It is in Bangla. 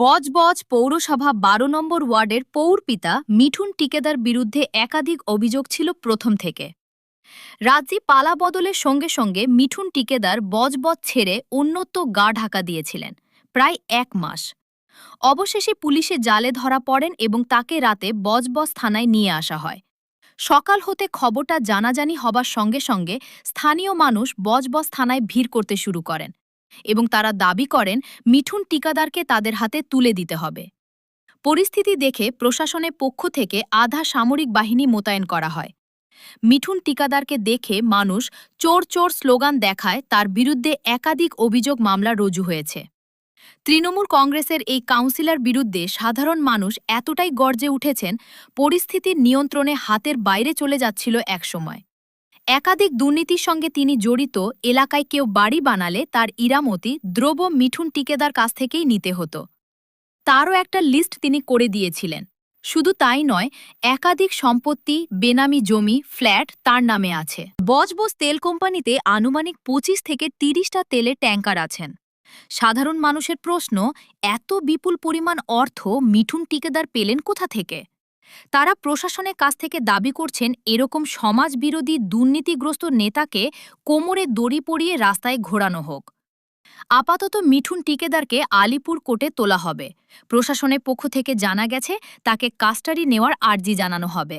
বজবজ পৌরসভা ১২ নম্বর ওয়ার্ডের পৌরপিতা মিঠুন টিকেদার বিরুদ্ধে একাধিক অভিযোগ ছিল প্রথম থেকে। রাজ্যে পালা বদলের সঙ্গে সঙ্গে মিঠুন টিকেদার বজবজ ছেড়ে অন্যত্র গা ঢাকা দিয়েছিলেন প্রায় ১ মাস। অবশেষে পুলিশে জালে ধরা পড়েন এবং তাকে রাতে বজবজ থানায় নিয়ে আসা হয়। সকাল হতে খবরটা জানাজানি হবার সঙ্গে সঙ্গে স্থানীয় মানুষ বজবজ থানায় ভিড় করতে শুরু করেন এবং তারা দাবি করেন মিঠুন টিকাদারকে তাদের হাতে তুলে দিতে হবে। পরিস্থিতি দেখে প্রশাসনের পক্ষ থেকে আধা সামরিক বাহিনী মোতায়েন করা হয়। মিঠুন টিকাদারকে দেখে মানুষ চোর চোর স্লোগান দেখায়, তার বিরুদ্ধে একাধিক অভিযোগ মামলা রুজু হয়েছে। তৃণমূল কংগ্রেসের এই কাউন্সিলর বিরুদ্ধে সাধারণ মানুষ এতটাই গর্জে উঠেছেন, পরিস্থিতির নিয়ন্ত্রণে হাতের বাইরে চলে যাচ্ছিল একসময়। একাধিক দুর্নীতির সঙ্গে তিনি জড়িত, এলাকায় কেউ বাড়ি বানালে তার ইরামতি দ্রব্য মিঠুন টিকেদার কাছ থেকেই নিতে হতো। তারও একটা লিস্ট তিনি করে দিয়েছিলেন। শুধু তাই নয়, একাধিক সম্পত্তি, বেনামি জমি, ফ্ল্যাট তার নামে আছে। বজবজ তেল কোম্পানিতে আনুমানিক ২৫ থেকে ৩০টা তেলের ট্যাঙ্কার আছেন। সাধারণ মানুষের প্রশ্ন, এত বিপুল পরিমাণ অর্থ মিঠুন টিকেদার পেলেন কোথা থেকে? তারা প্রশাসনের কাছ থেকে দাবি করছেন এরকম সমাজবিরোধী দুর্নীতিগ্রস্ত নেতাকে কোমরে দড়ি পরিয়ে রাস্তায় ঘোরানো হোক। আপাতত মিঠুন টিকেদারকে আলিপুর কোর্টে তোলা হবে। প্রশাসনের পক্ষ থেকে জানা গেছে তাকে কাস্টাডি নেওয়ার আর্জি জানানো হবে।